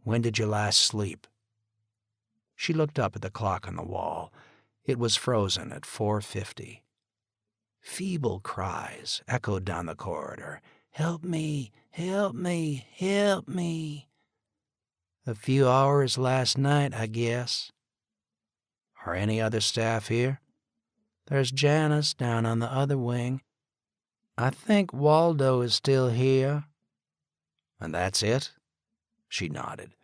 When did you last sleep?" She looked up at the clock on the wall. It was frozen at 4:50. Feeble cries echoed down the corridor. "Help me! Help me! Help me!" "A few hours last night, I guess." "Are any other staff here?" "There's Janice down on the other wing. I think Waldo is still here." "And that's it?" She nodded.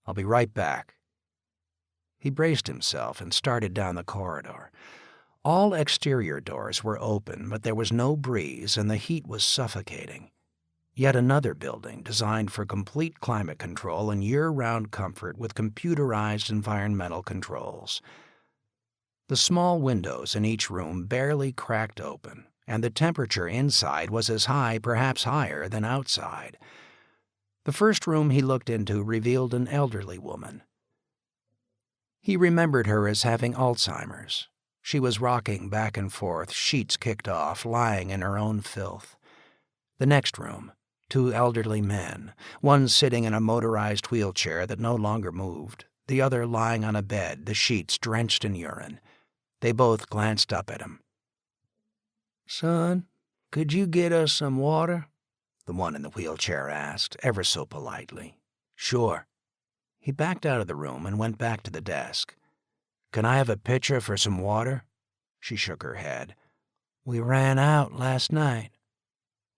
"I'll be right back." He braced himself and started down the corridor. All exterior doors were open, but there was no breeze and the heat was suffocating. Yet another building designed for complete climate control and year-round comfort with computerized environmental controls. The small windows in each room barely cracked open, and the temperature inside was as high, perhaps higher, than outside. The first room he looked into revealed an elderly woman. He remembered her as having Alzheimer's. She was rocking back and forth, sheets kicked off, lying in her own filth. The next room, 2 elderly men, one sitting in a motorized wheelchair that no longer moved, the other lying on a bed, the sheets drenched in urine. They both glanced up at him. "Son, could you get us some water?" the one in the wheelchair asked, ever so politely. "Sure." He backed out of the room and went back to the desk. "Can I have a pitcher for some water?" She shook her head. "We ran out last night."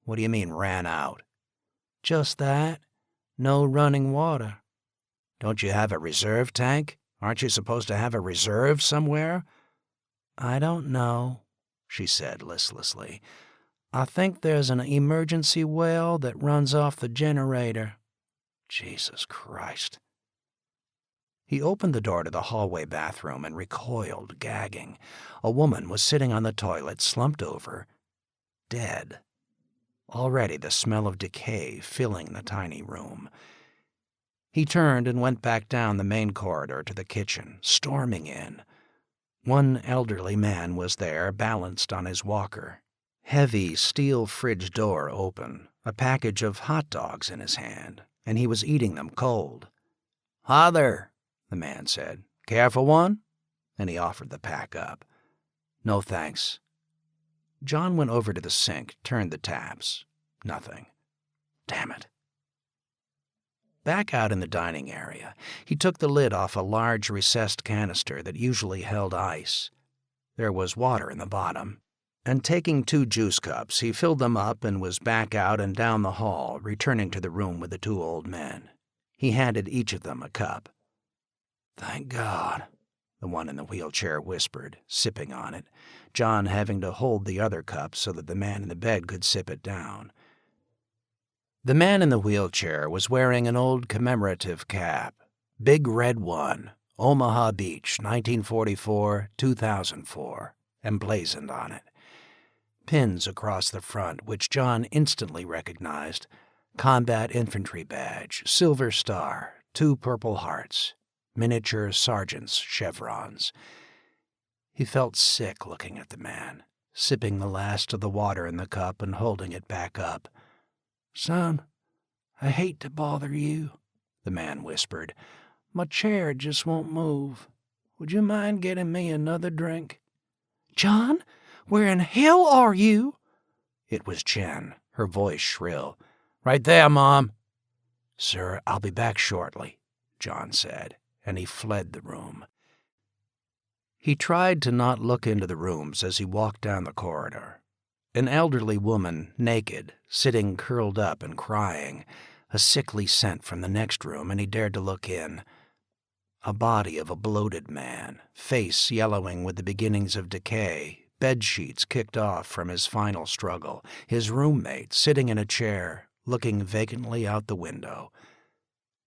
"What do you mean, ran out?" "Just that. No running water." "Don't you have a reserve tank? Aren't you supposed to have a reserve somewhere?" "I don't know," she said listlessly. "I think there's an emergency well that runs off the generator." Jesus Christ. He opened the door to the hallway bathroom and recoiled, gagging. A woman was sitting on the toilet, slumped over, dead. Already the smell of decay filling the tiny room. He turned and went back down the main corridor to the kitchen, storming in. One elderly man was there, balanced on his walker. Heavy steel fridge door open, a package of hot dogs in his hand, and he was eating them cold. "Hi there," the man said. "Care for one?" And he offered the pack up. "No, thanks." John went over to the sink, turned the taps. Nothing. Damn it. Back out in the dining area, he took the lid off a large recessed canister that usually held ice. There was water in the bottom, and taking 2 juice cups, he filled them up and was back out and down the hall, returning to the room with the 2 old men. He handed each of them a cup. "Thank God," the one in the wheelchair whispered, sipping on it, John having to hold the other cup so that the man in the bed could sip it down. The man in the wheelchair was wearing an old commemorative cap, big red one, Omaha Beach, 1944-2004, emblazoned on it. Pins across the front, which John instantly recognized. Combat infantry badge, silver star, 2 purple hearts, miniature sergeant's chevrons. He felt sick looking at the man, sipping the last of the water in the cup and holding it back up. "Son, I hate to bother you," the man whispered. "My chair just won't move. Would you mind getting me another drink?" "John, where in hell are you?" It was Jen, her voice shrill. "Right there, Mom." "Sir, I'll be back shortly," John said, and he fled the room. He tried to not look into the rooms as he walked down the corridor. An elderly woman, naked, sitting curled up and crying, a sickly scent from the next room, and he dared to look in. A body of a bloated man, face yellowing with the beginnings of decay, bedsheets kicked off from his final struggle, his roommate sitting in a chair, looking vacantly out the window.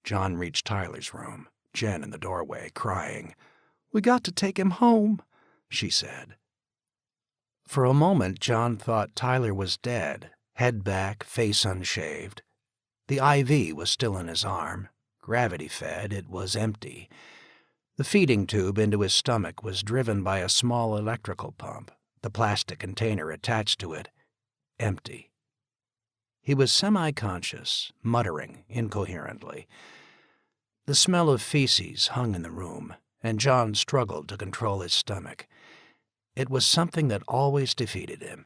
John reached Tyler's room, Jen in the doorway, crying. "We got to take him home," she said. For a moment, John thought Tyler was dead, head back, face unshaved. The IV was still in his arm. Gravity-fed, it was empty. The feeding tube into his stomach was driven by a small electrical pump, the plastic container attached to it, empty. He was semi-conscious, muttering incoherently. The smell of feces hung in the room, and John struggled to control his stomach. It was something that always defeated him.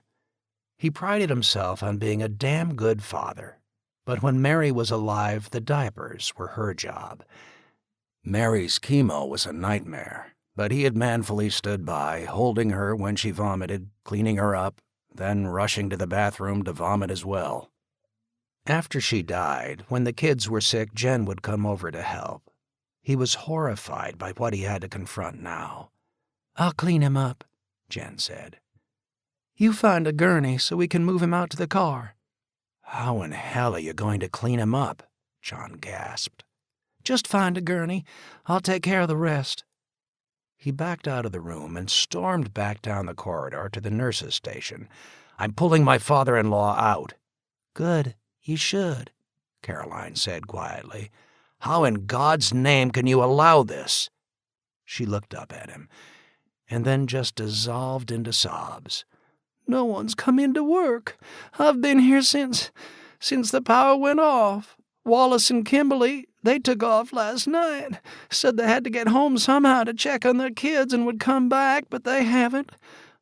He prided himself on being a damn good father, but when Mary was alive, the diapers were her job. Mary's chemo was a nightmare, but he had manfully stood by, holding her when she vomited, cleaning her up, then rushing to the bathroom to vomit as well. After she died, when the kids were sick, Jen would come over to help. He was horrified by what he had to confront now. "I'll clean him up," Jen said. "You find a gurney so we can move him out to the car." "How in hell are you going to clean him up?" John gasped. "Just find a gurney. I'll take care of the rest." He backed out of the room and stormed back down the corridor to the nurse's station. "I'm pulling my father-in-law out." "Good. You should," Caroline said quietly. "How in God's name can you allow this?" She looked up at him, and then just dissolved into sobs. "No one's come in to work. I've been here since the power went off. Wallace and Kimberly, they took off last night. Said they had to get home somehow to check on their kids and would come back, but they haven't.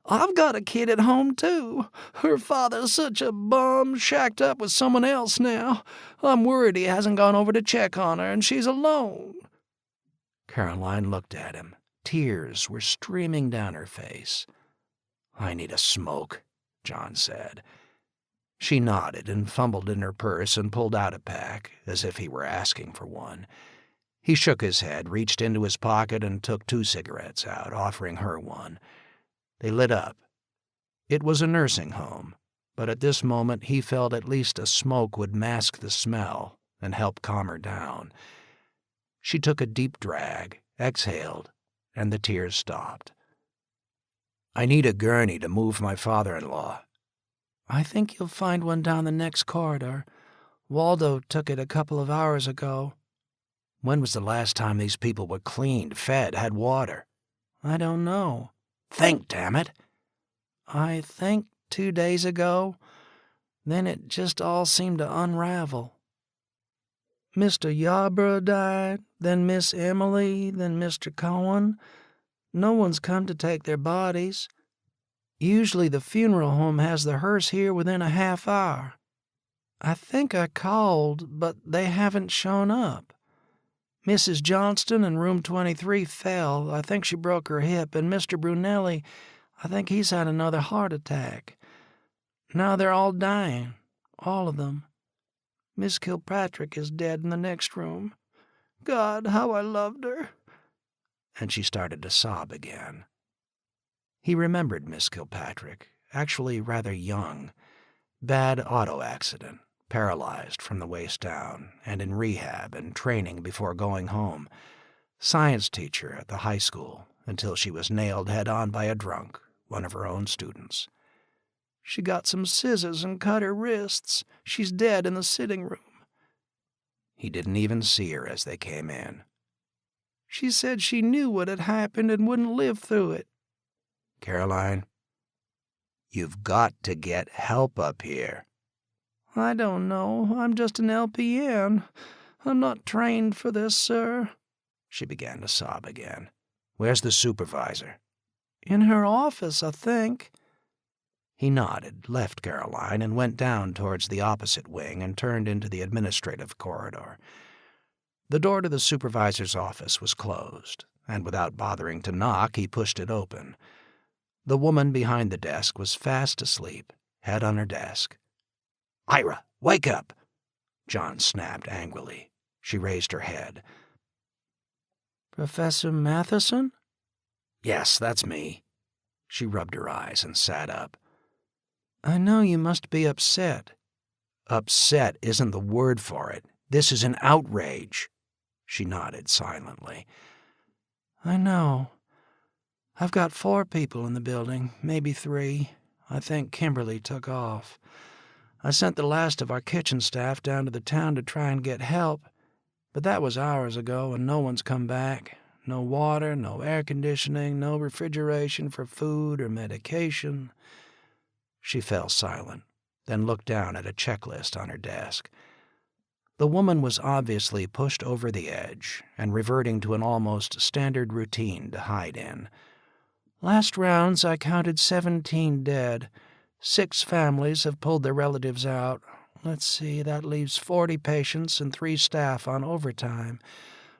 I've got a kid at home, too. Her father's such a bum, shacked up with someone else now. I'm worried he hasn't gone over to check on her, and she's alone." Caroline looked at him. Tears were streaming down her face. "I need a smoke," John said. She nodded and fumbled in her purse and pulled out a pack, as if he were asking for one. He shook his head, reached into his pocket, and took 2 cigarettes out, offering her one. They lit up. It was a nursing home, but at this moment he felt at least a smoke would mask the smell and help calm her down. She took a deep drag, exhaled, and the tears stopped. "I need a gurney to move my father-in-law." "I think you'll find one down the next corridor. Waldo took it a couple of hours ago." "When was the last time these people were cleaned, fed, had water?" "I don't know." "Think, damn it!" "I think 2 days ago. Then it just all seemed to unravel. Mr. Yarborough died, then Miss Emily, then Mr. Cohen. No one's come to take their bodies. Usually the funeral home has the hearse here within a half hour. I think I called, but they haven't shown up. Mrs. Johnston in room 23 fell. I think she broke her hip, and Mr. Brunelli, I think he's had another heart attack. Now they're all dying, all of them. Miss Kilpatrick is dead in the next room. God, how I loved her." And she started to sob again. He remembered Miss Kilpatrick, actually rather young. Bad auto accident, paralyzed from the waist down, and in rehab and training before going home. Science teacher at the high school until she was nailed head-on by a drunk, one of her own students. "She got some scissors and cut her wrists. She's dead in the sitting room." He didn't even see her as they came in. "She said she knew what had happened and wouldn't live through it." "Caroline, you've got to get help up here." "I don't know. I'm just an LPN. I'm not trained for this, sir." She began to sob again. "Where's the supervisor?" "In her office, I think." He nodded, left Caroline, and went down towards the opposite wing and turned into the administrative corridor. The door to the supervisor's office was closed, and without bothering to knock, he pushed it open. The woman behind the desk was fast asleep, head on her desk. "Ira, wake up!" John snapped angrily. She raised her head. "Professor Matheson?" "Yes, that's me." She rubbed her eyes and sat up. "I know you must be upset." "Upset isn't the word for it. This is an outrage." She nodded silently. "I know. I've got 4 people in the building, maybe 3. I think Kimberly took off. I sent the last of our kitchen staff down to the town to try and get help, but that was hours ago and no one's come back. No water, no air conditioning, no refrigeration for food or medication." She fell silent, then looked down at a checklist on her desk. The woman was obviously pushed over the edge and reverting to an almost standard routine to hide in. "Last rounds I counted 17 dead. 6 families have pulled their relatives out. Let's see, that leaves 40 patients and 3 staff on overtime.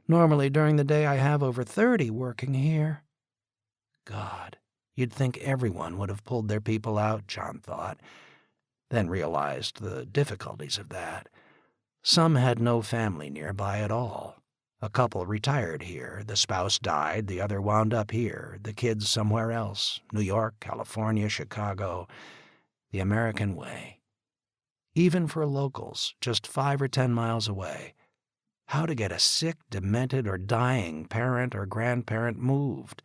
Normally during the day I have over 30 working here." God, you'd think everyone would have pulled their people out, John thought, then realized the difficulties of that. Some had no family nearby at all. A couple retired here, the spouse died, the other wound up here, the kids somewhere else, New York, California, Chicago, the American way. Even for locals, just 5 or 10 miles away, how to get a sick, demented, or dying parent or grandparent moved.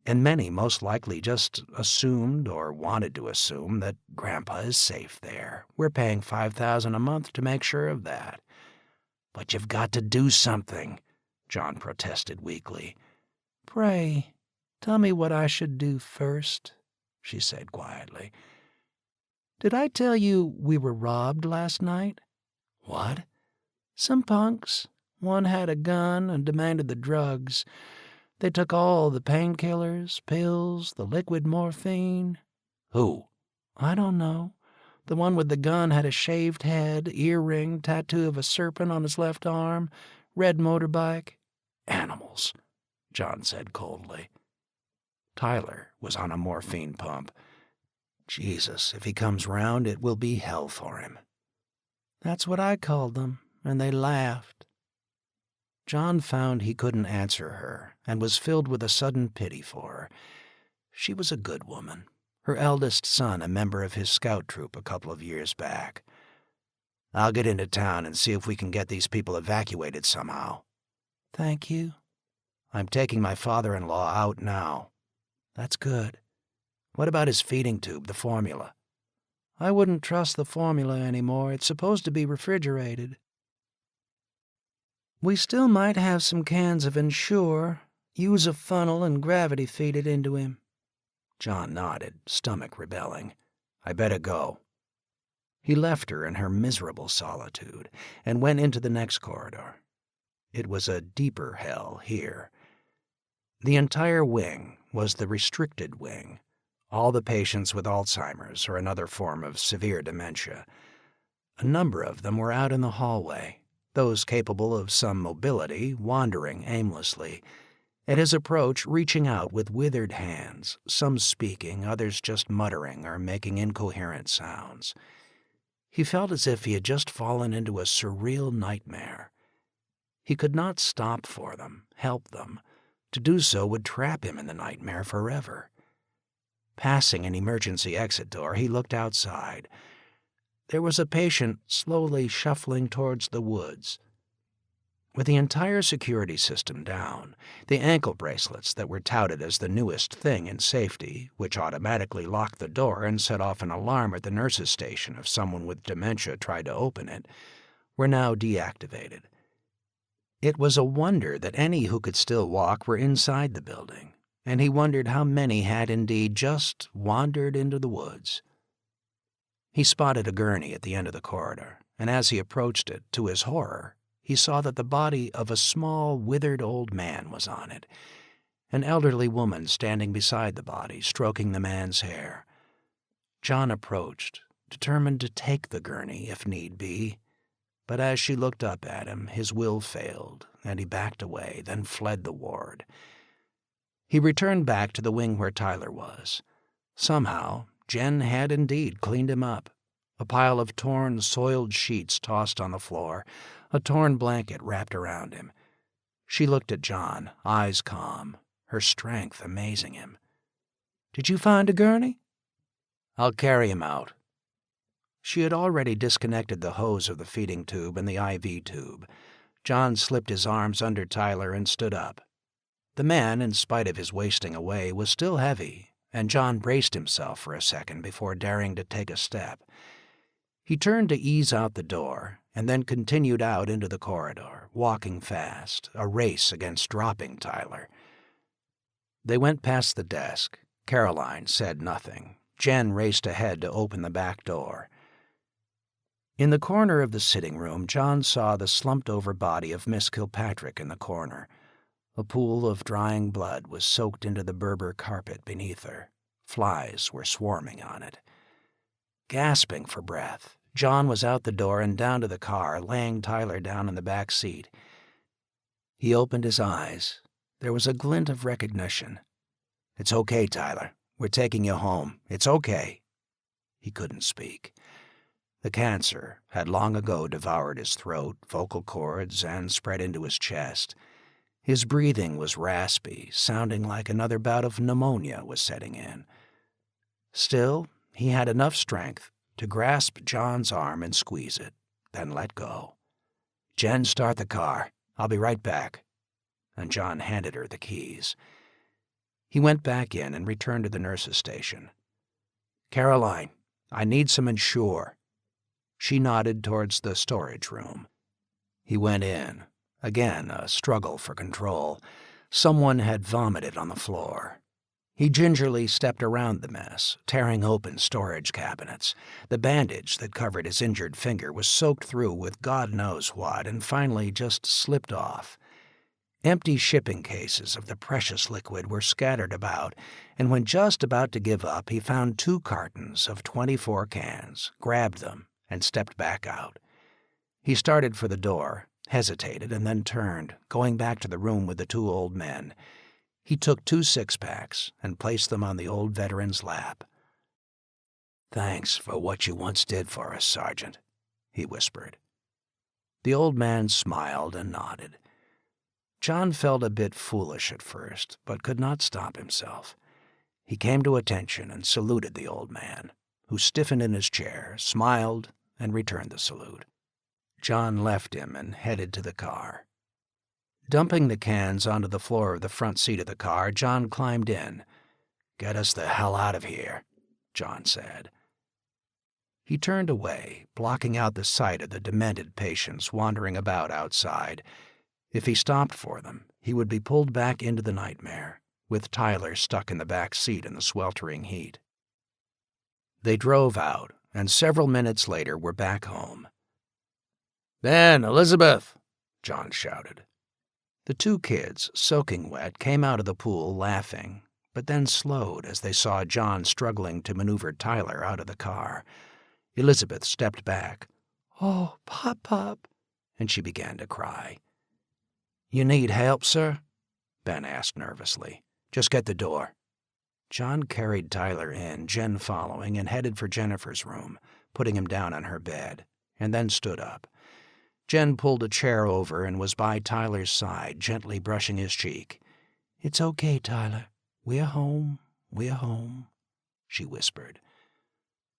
And many most likely just assumed or wanted to assume that Grandpa is safe there. We're paying $5,000 a month to make sure of that. "But you've got to do something," John protested weakly. "Pray, tell me what I should do first," she said quietly. "Did I tell you we were robbed last night?" "What?" "Some punks. One had a gun and demanded the drugs. They took all the painkillers, pills, the liquid morphine." "Who?" "I don't know. The one with the gun had a shaved head, earring, tattoo of a serpent on his left arm, red motorbike." "Animals," John said coldly. Tyler was on a morphine pump. Jesus, if he comes round, it will be hell for him. "That's what I called them, and they laughed." John found he couldn't answer her and was filled with a sudden pity for her. She was a good woman, her eldest son a member of his scout troop a couple of years back. "I'll get into town and see if we can get these people evacuated somehow." "Thank you." "I'm taking my father-in-law out now." "That's good." "What about his feeding tube, the formula?" "I wouldn't trust the formula anymore. It's supposed to be refrigerated." "We still might have some cans of Ensure. Use a funnel and gravity feed it into him." John nodded, stomach rebelling. "I better go." He left her in her miserable solitude and went into the next corridor. It was a deeper hell here. The entire wing was the restricted wing, all the patients with Alzheimer's or another form of severe dementia. A number of them were out in the hallway, those capable of some mobility wandering aimlessly. At his approach, reaching out with withered hands, some speaking, others just muttering or making incoherent sounds. He felt as if he had just fallen into a surreal nightmare. He could not stop for them, help them. To do so would trap him in the nightmare forever. Passing an emergency exit door, he looked outside. There was a patient slowly shuffling towards the woods. With the entire security system down, the ankle bracelets that were touted as the newest thing in safety, which automatically locked the door and set off an alarm at the nurse's station if someone with dementia tried to open it, were now deactivated. It was a wonder that any who could still walk were inside the building, and he wondered how many had indeed just wandered into the woods. He spotted a gurney at the end of the corridor, and as he approached it, to his horror, he saw that the body of a small, withered old man was on it, an elderly woman standing beside the body, stroking the man's hair. John approached, determined to take the gurney if need be, but as she looked up at him, his will failed, and he backed away, then fled the ward. He returned back to the wing where Tyler was. Somehow, Jen had indeed cleaned him up. A pile of torn, soiled sheets tossed on the floor, a torn blanket wrapped around him. She looked at John, eyes calm, her strength amazing him. "Did you find a gurney?" "I'll carry him out." She had already disconnected the hose of the feeding tube and the IV tube. John slipped his arms under Tyler and stood up. The man, in spite of his wasting away, was still heavy, and John braced himself for a second before daring to take a step. He turned to ease out the door, and then continued out into the corridor, walking fast, a race against dropping Tyler. They went past the desk. Caroline said nothing. Jen raced ahead to open the back door. In the corner of the sitting room, John saw the slumped-over body of Miss Kilpatrick in the corner. A pool of drying blood was soaked into the Berber carpet beneath her. Flies were swarming on it. Gasping for breath, John was out the door and down to the car, laying Tyler down in the back seat. He opened his eyes. There was a glint of recognition. "It's okay, Tyler. We're taking you home. It's okay." He couldn't speak. The cancer had long ago devoured his throat, vocal cords, and spread into his chest. His breathing was raspy, sounding like another bout of pneumonia was setting in. Still, he had enough strength to grasp John's arm and squeeze it, then let go. "Jen, start the car. I'll be right back." And John handed her the keys. He went back in and returned to the nurse's station. "Caroline, I need some Ensure." She nodded towards the storage room. He went in. Again, a struggle for control. Someone had vomited on the floor. He gingerly stepped around the mess, tearing open storage cabinets. The bandage that covered his injured finger was soaked through with God knows what and finally just slipped off. Empty shipping cases of the precious liquid were scattered about, and when just about to give up, he found 2 cartons of 24 cans, grabbed them, and stepped back out. He started for the door, hesitated, and then turned, going back to the room with the 2 old men. He took 2 six-packs and placed them on the old veteran's lap. "Thanks for what you once did for us, Sergeant," he whispered. The old man smiled and nodded. John felt a bit foolish at first, but could not stop himself. He came to attention and saluted the old man, who stiffened in his chair, smiled, and returned the salute. John left him and headed to the car. Dumping the cans onto the floor of the front seat of the car, John climbed in. "Get us the hell out of here," John said. He turned away, blocking out the sight of the demented patients wandering about outside. If he stopped for them, he would be pulled back into the nightmare, with Tyler stuck in the back seat in the sweltering heat. They drove out, and several minutes later were back home. "Ben, Elizabeth!" John shouted. The 2 kids, soaking wet, came out of the pool laughing, but then slowed as they saw John struggling to maneuver Tyler out of the car. Elizabeth stepped back. "Oh, Pop-Pop," and she began to cry. "You need help, sir?" Ben asked nervously. "Just get the door." John carried Tyler in, Jen following, and headed for Jennifer's room, putting him down on her bed, and then stood up. Jen pulled a chair over and was by Tyler's side, gently brushing his cheek. "It's okay, Tyler. We're home, she whispered.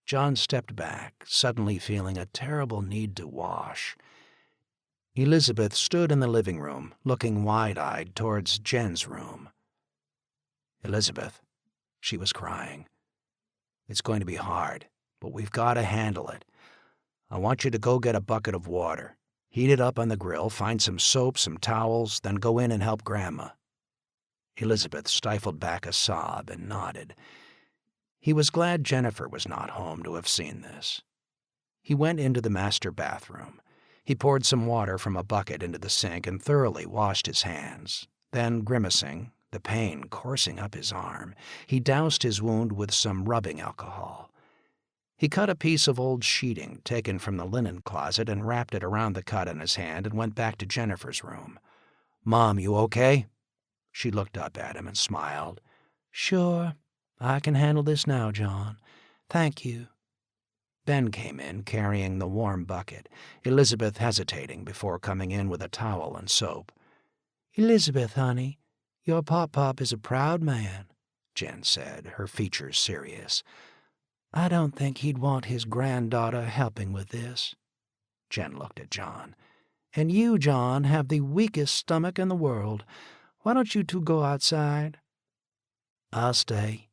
John stepped back, suddenly feeling a terrible need to wash. Elizabeth stood in the living room, looking wide-eyed towards Jen's room. "Elizabeth," she was crying, "it's going to be hard, but we've got to handle it. I want you to go get a bucket of water. Heat it up on the grill, find some soap, some towels, then go in and help Grandma." Elizabeth stifled back a sob and nodded. He was glad Jennifer was not home to have seen this. He went into the master bathroom. He poured some water from a bucket into the sink and thoroughly washed his hands. Then, grimacing, the pain coursing up his arm, he doused his wound with some rubbing alcohol. He cut a piece of old sheeting taken from the linen closet and wrapped it around the cut in his hand and went back to Jennifer's room. "Mom, you okay?" She looked up at him and smiled. "Sure. I can handle this now, John. Thank you." Ben came in carrying the warm bucket, Elizabeth hesitating before coming in with a towel and soap. "Elizabeth, honey, your Pop-Pop is a proud man," Jen said, her features serious. "I don't think he'd want his granddaughter helping with this." Jen looked at John. "And you, John, have the weakest stomach in the world. Why don't you 2 go outside?" "I'll stay,"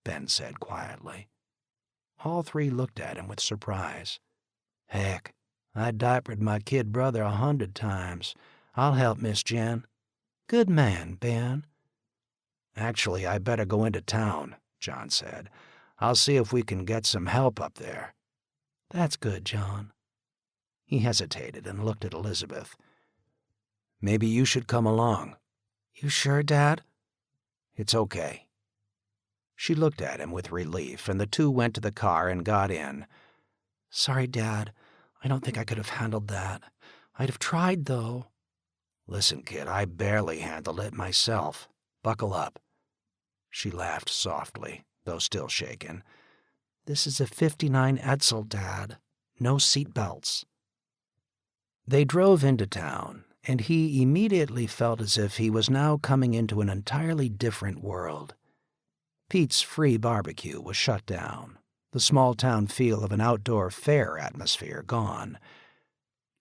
Ben said quietly. All 3 looked at him with surprise. "Heck, I diapered my kid brother 100 times. I'll help, Miss Jen." "Good man, Ben." "Actually, I better go into town," John said. "I'll see if we can get some help up there." "That's good, John." He hesitated and looked at Elizabeth. "Maybe you should come along." "You sure, Dad?" "It's okay." She looked at him with relief, and the two went to the car and got in. "Sorry, Dad. I don't think I could have handled that. I'd have tried, though." "Listen, kid, I barely handled it myself. Buckle up." She laughed softly, though still shaken. "This is a 59 Edsel, Dad. No seat belts." They drove into town, and he immediately felt as if he was now coming into an entirely different world. Pete's free barbecue was shut down, the small-town feel of an outdoor fair atmosphere gone.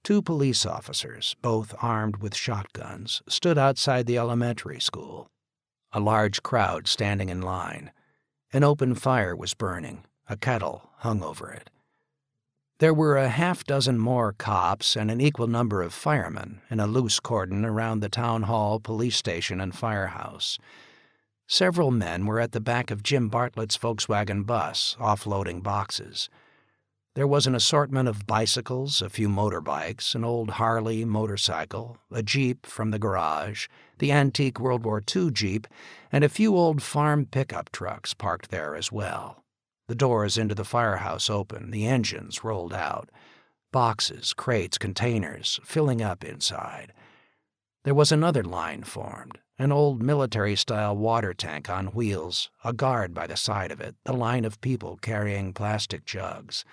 2 police officers, both armed with shotguns, stood outside the elementary school. A large crowd standing in line. An open fire was burning, a kettle hung over it. There were a half-dozen more cops and an equal number of firemen in a loose cordon around the town hall, police station, and firehouse. Several men were at the back of Jim Bartlett's Volkswagen bus, offloading boxes. There was an assortment of bicycles, a few motorbikes, an old Harley motorcycle, a Jeep from the garage, the antique World War II Jeep, and a few old farm pickup trucks parked there as well. The doors into the firehouse open, the engines rolled out. Boxes, crates, containers, filling up inside. There was another line formed, an old military-style water tank on wheels, a guard by the side of it, the line of people carrying plastic jugs.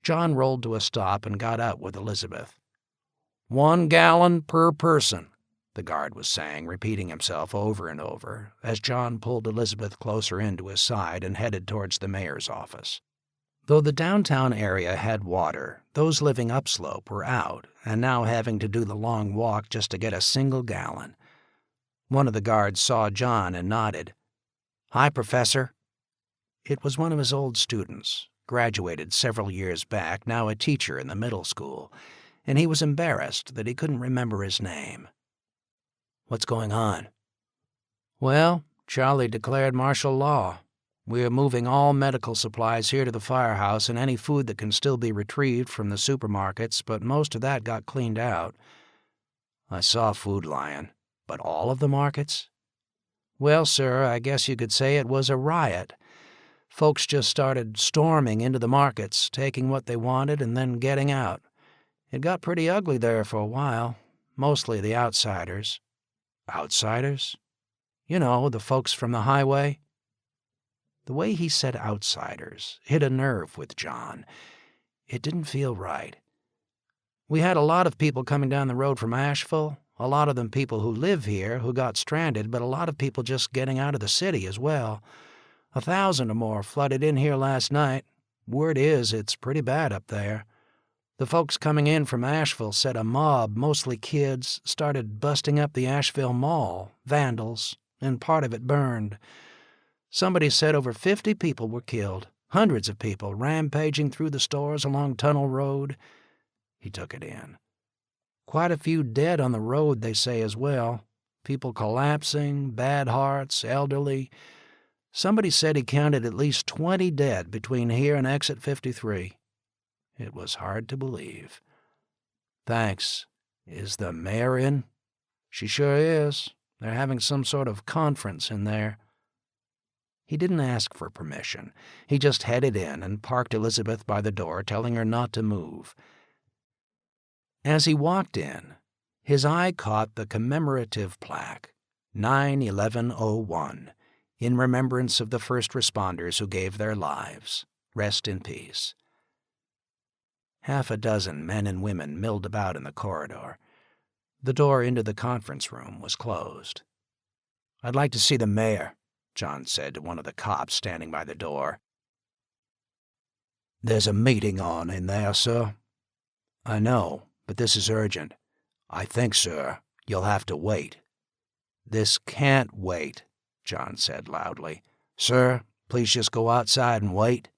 John rolled to a stop and got out with Elizabeth. 1 gallon per person, the guard was saying, repeating himself over and over, as John pulled Elizabeth closer into his side and headed towards the mayor's office. Though the downtown area had water, those living upslope were out and now having to do the long walk just to get a single gallon. One of the guards saw John and nodded. "Hi, Professor." It was one of his old students, graduated several years back, now a teacher in the middle school, and he was embarrassed that he couldn't remember his name. "What's going on?" "Well, Charlie declared martial law. We're moving all medical supplies here to the firehouse and any food that can still be retrieved from the supermarkets, but most of that got cleaned out." "I saw Food Lion. But all of the markets?" "Well, sir, I guess you could say it was a riot. Folks just started storming into the markets, taking what they wanted and then getting out. It got pretty ugly there for a while, mostly the outsiders." "Outsiders?" "You know, the folks from the highway." The way he said outsiders hit a nerve with John. It didn't feel right. "We had a lot of people coming down the road from Asheville, a lot of them people who live here who got stranded, but a lot of people just getting out of the city as well. 1,000 or more flooded in here last night. Word is it's pretty bad up there. The folks coming in from Asheville said a mob, mostly kids, started busting up the Asheville Mall, vandals, and part of it burned. Somebody said over 50 people were killed, hundreds of people rampaging through the stores along Tunnel Road." He took it in. "Quite a few dead on the road, they say, as well. People collapsing, bad hearts, elderly. Somebody said he counted at least 20 dead between here and exit 53. It was hard to believe. "Thanks. Is the mayor in?" "She sure is. They're having some sort of conference in there." He didn't ask for permission. He just headed in and parked Elizabeth by the door, telling her not to move. As he walked in, his eye caught the commemorative plaque, 9/11/01, in remembrance of the first responders who gave their lives. Rest in peace. Half a dozen men and women milled about in the corridor. The door into the conference room was closed. "I'd like to see the mayor," John said to one of the cops standing by the door. "There's a meeting on in there, sir." "I know, but this is urgent." "I think, sir, you'll have to wait." "This can't wait," John said loudly. "Sir, please just go outside and wait."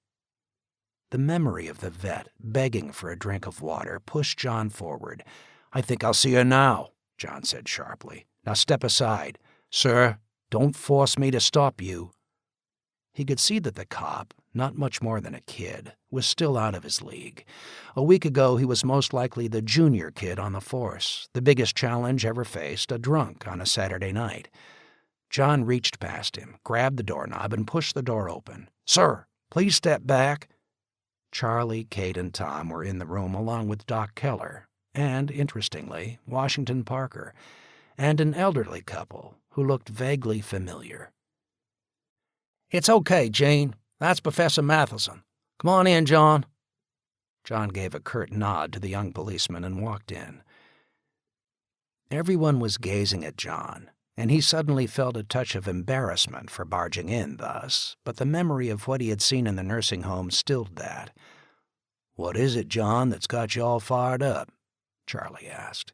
The memory of the vet begging for a drink of water pushed John forward. "I think I'll see her now," John said sharply. "Now step aside. Sir, don't force me to stop you." He could see that the cop, not much more than a kid, was still out of his league. A week ago he was most likely the junior kid on the force, the biggest challenge ever faced, a drunk on a Saturday night. John reached past him, grabbed the doorknob, and pushed the door open. "Sir, please step back." Charlie, Kate, and Tom were in the room along with Doc Keller and, interestingly, Washington Parker, and an elderly couple who looked vaguely familiar. "It's okay, Jane. That's Professor Matheson. Come on in, John." John gave a curt nod to the young policeman and walked in. Everyone was gazing at John, and he suddenly felt a touch of embarrassment for barging in thus, but the memory of what he had seen in the nursing home stilled that. "What is it, John, that's got you all fired up?" Charlie asked.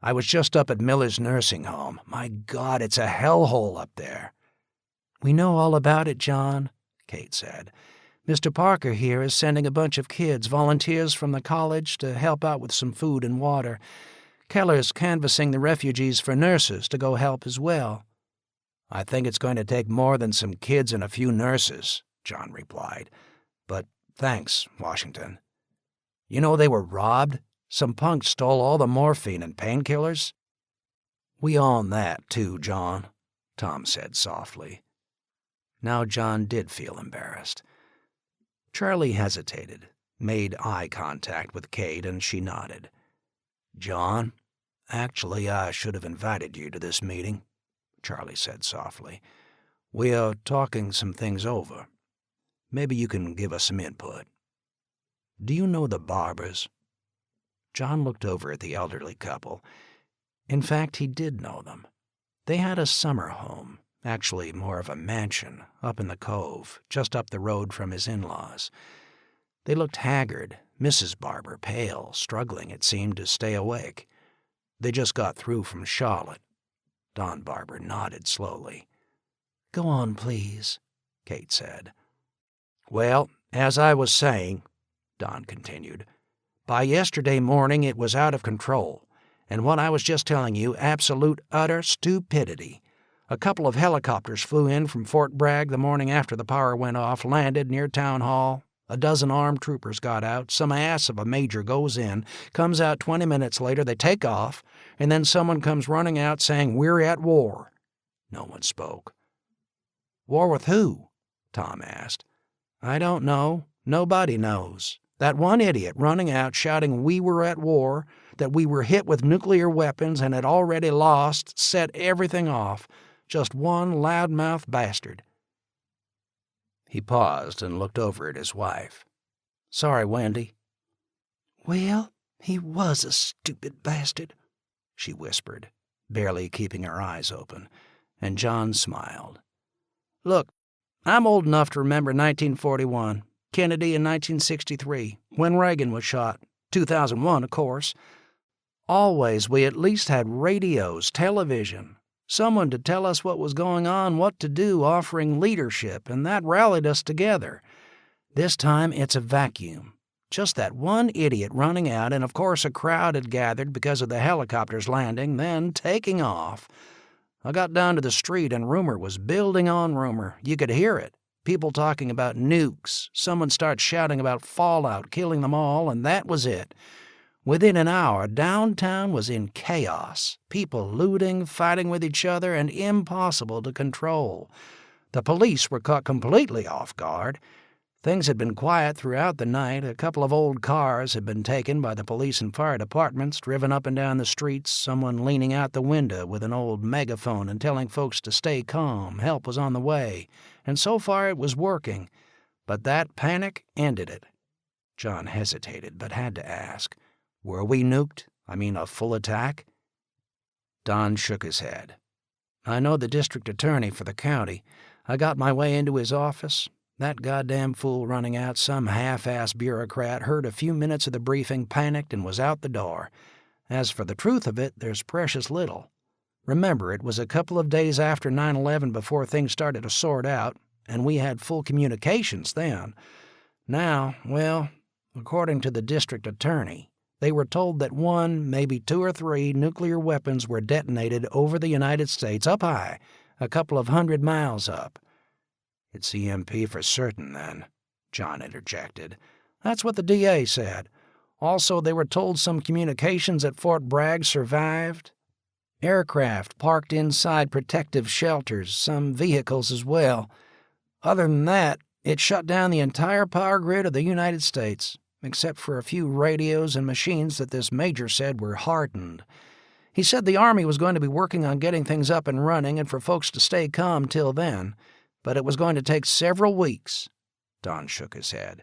"I was just up at Miller's nursing home. My God, it's a hellhole up there." "We know all about it, John," Kate said. "Mr. Parker here is sending a bunch of kids, volunteers from the college, to help out with some food and water. Keller's canvassing the refugees for nurses to go help as well." "I think it's going to take more than some kids and a few nurses," John replied. "But thanks, Washington. You know they were robbed? Some punks stole all the morphine and painkillers." "We own that, too, John," Tom said softly. Now John did feel embarrassed. Charlie hesitated, made eye contact with Kate, and she nodded. "John, actually I should have invited you to this meeting," Charlie said softly. "We are talking some things over. Maybe you can give us some input. Do you know the Barbers?" John looked over at the elderly couple. In fact, he did know them. They had a summer home, actually more of a mansion, up in the cove, just up the road from his in-laws. They looked haggard, Mrs. Barber pale, struggling, it seemed, to stay awake. They just got through from Charlotte. Don Barber nodded slowly. "Go on, please," Kate said. "Well, as I was saying," Don continued, "by yesterday morning it was out of control, and what I was just telling you, absolute, utter stupidity. A couple of helicopters flew in from Fort Bragg the morning after the power went off, landed near Town Hall. A dozen armed troopers got out, some ass of a major goes in, comes out 20 minutes later, they take off, and then someone comes running out saying, 'We're at war.'" No one spoke. "War with who?" Tom asked. "I don't know. Nobody knows. That one idiot running out shouting we were at war, that we were hit with nuclear weapons and had already lost, set everything off. Just one loudmouth bastard." He paused and looked over at his wife. "Sorry, Wendy." "Well, he was a stupid bastard," she whispered, barely keeping her eyes open, and John smiled. "Look, I'm old enough to remember 1941, Kennedy in 1963, when Reagan was shot, 2001, of course. Always we at least had radios, television, someone to tell us what was going on, what to do, offering leadership, and that rallied us together. This time it's a vacuum. Just that one idiot running out, and of course a crowd had gathered because of the helicopters landing, then taking off. I got down to the street and rumor was building on rumor. You could hear it. People talking about nukes. Someone starts shouting about fallout, killing them all, and that was it. Within an hour, downtown was in chaos. People looting, fighting with each other, and impossible to control. The police were caught completely off guard. Things had been quiet throughout the night. A couple of old cars had been taken by the police and fire departments, driven up and down the streets, someone leaning out the window with an old megaphone and telling folks to stay calm, help was on the way. And so far it was working. But that panic ended it." John hesitated, but had to ask, "Were we nuked? I mean, a full attack?" Don shook his head. "I know the district attorney for the county. I got my way into his office. That goddamn fool running out, some half-ass bureaucrat, heard a few minutes of the briefing, panicked, and was out the door. As for the truth of it, there's precious little. Remember, it was a couple of days after 9/11 before things started to sort out, and we had full communications then. Now, well, according to the district attorney, they were told that 1, maybe 2 or 3 nuclear weapons were detonated over the United States, up high, a couple of 100 miles up. It's EMP for certain, then," John interjected. "That's what the DA said. Also, they were told some communications at Fort Bragg survived. Aircraft parked inside protective shelters, some vehicles as well. Other than that, it shut down the entire power grid of the United States, except for a few radios and machines that this major said were hardened. He said the Army was going to be working on getting things up and running and for folks to stay calm till then, but it was going to take several weeks." Don shook his head.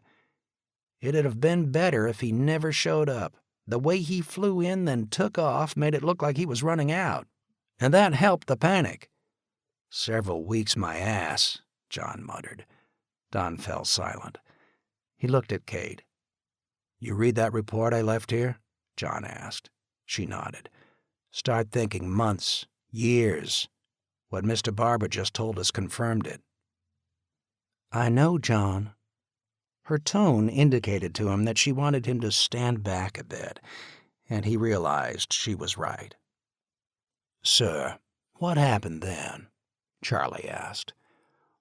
"It'd have been better if he never showed up. The way he flew in then took off made it look like he was running out, and that helped the panic." "Several weeks, my ass," John muttered. Don fell silent. He looked at Kate. "You read that report I left here?" John asked. She nodded. "Start thinking months, years. What Mr. Barber just told us confirmed it." "I know, John." Her tone indicated to him that she wanted him to stand back a bit, and he realized she was right. "Sir, what happened then?" Charlie asked.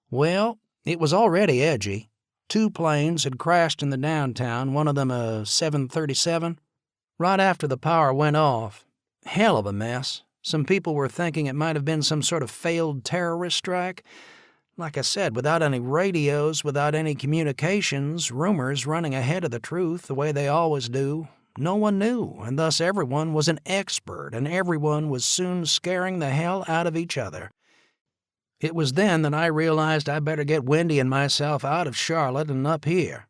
"Well, it was already edgy. 2 planes had crashed in the downtown, one of them a 737, right after the power went off. Hell of a mess. Some people were thinking it might have been some sort of failed terrorist strike. Like I said, without any radios, without any communications, rumors running ahead of the truth the way they always do. No one knew, and thus everyone was an expert, and everyone was soon scaring the hell out of each other. It was then that I realized I better get Wendy and myself out of Charlotte and up here."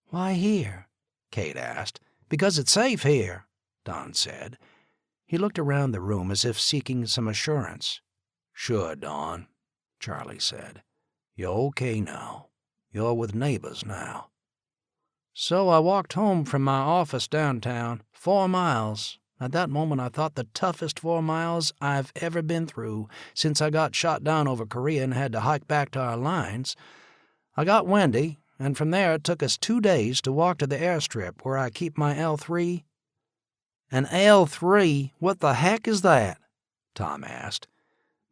"Why here?" Kate asked. "Because it's safe here," Don said. He looked around the room as if seeking some assurance. "Sure, Don," Charlie said. "You're okay now. You're with neighbors now." "So I walked home from my office downtown, 4 miles. At that moment I thought the toughest 4 miles I've ever been through since I got shot down over Korea and had to hike back to our lines. I got Wendy, and from there it took us 2 days to walk to the airstrip where I keep my L3. "An L3? What the heck is that?" Tom asked.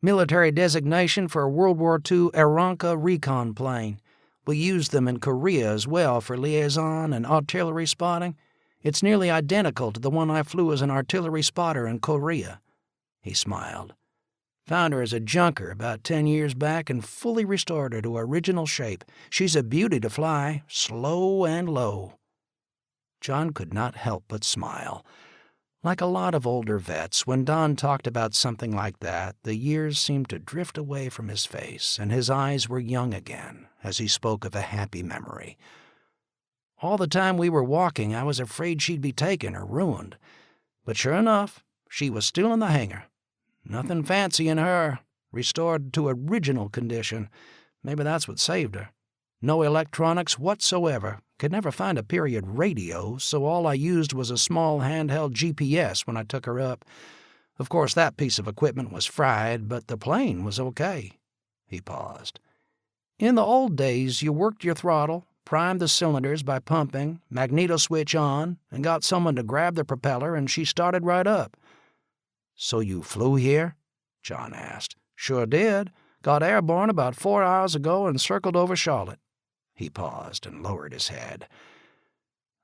"Military designation for a World War II Aeronka recon plane. We used them in Korea as well for liaison and artillery spotting. It's nearly identical to the one I flew as an artillery spotter in Korea." He smiled. "Found her as a junker about 10 years back and fully restored her to her original shape. She's a beauty to fly, slow and low." John could not help but smile. Like a lot of older vets, when Don talked about something like that, the years seemed to drift away from his face, and his eyes were young again as he spoke of a happy memory. "All the time we were walking, I was afraid she'd be taken or ruined. But sure enough, she was still in the hangar. Nothing fancy in her, restored to original condition. Maybe that's what saved her. No electronics whatsoever. Could never find a period radio, so all I used was a small handheld GPS when I took her up. Of course, that piece of equipment was fried, but the plane was okay." He paused. "In the old days, you worked your throttle, primed the cylinders by pumping, magneto switch on, and got someone to grab the propeller, and she started right up." "So you flew here?" John asked. "Sure did. Got airborne about 4 hours ago and circled over Charlotte." He paused and lowered his head.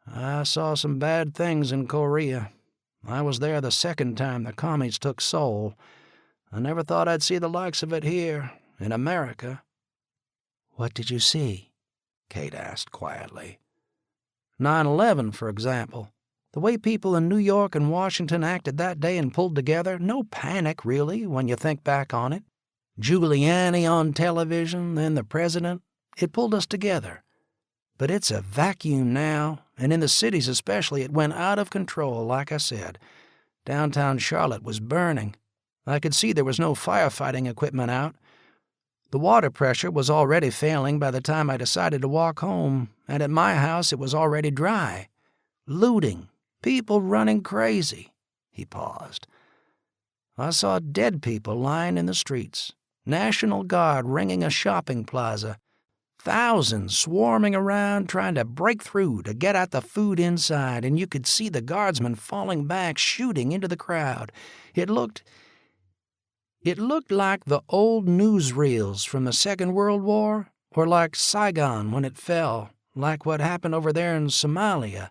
"I saw some bad things in Korea. I was there the second time the commies took Seoul. I never thought I'd see the likes of it here, in America." "What did you see?" Kate asked quietly. 9/11, for example. The way people in New York and Washington acted that day and pulled together, no panic, really, when you think back on it. Giuliani on television, then the president. It pulled us together. But it's a vacuum now, and in the cities especially it went out of control, like I said. Downtown Charlotte was burning. I could see there was no firefighting equipment out. The water pressure was already failing by the time I decided to walk home, and at my house it was already dry. Looting, people running crazy." He paused. "I saw dead people lying in the streets, National Guard ringing a shopping plaza, thousands swarming around trying to break through to get at the food inside, and you could see the guardsmen falling back, shooting into the crowd. It looked like the old newsreels from the Second World War, or like Saigon when it fell, like what happened over there in Somalia.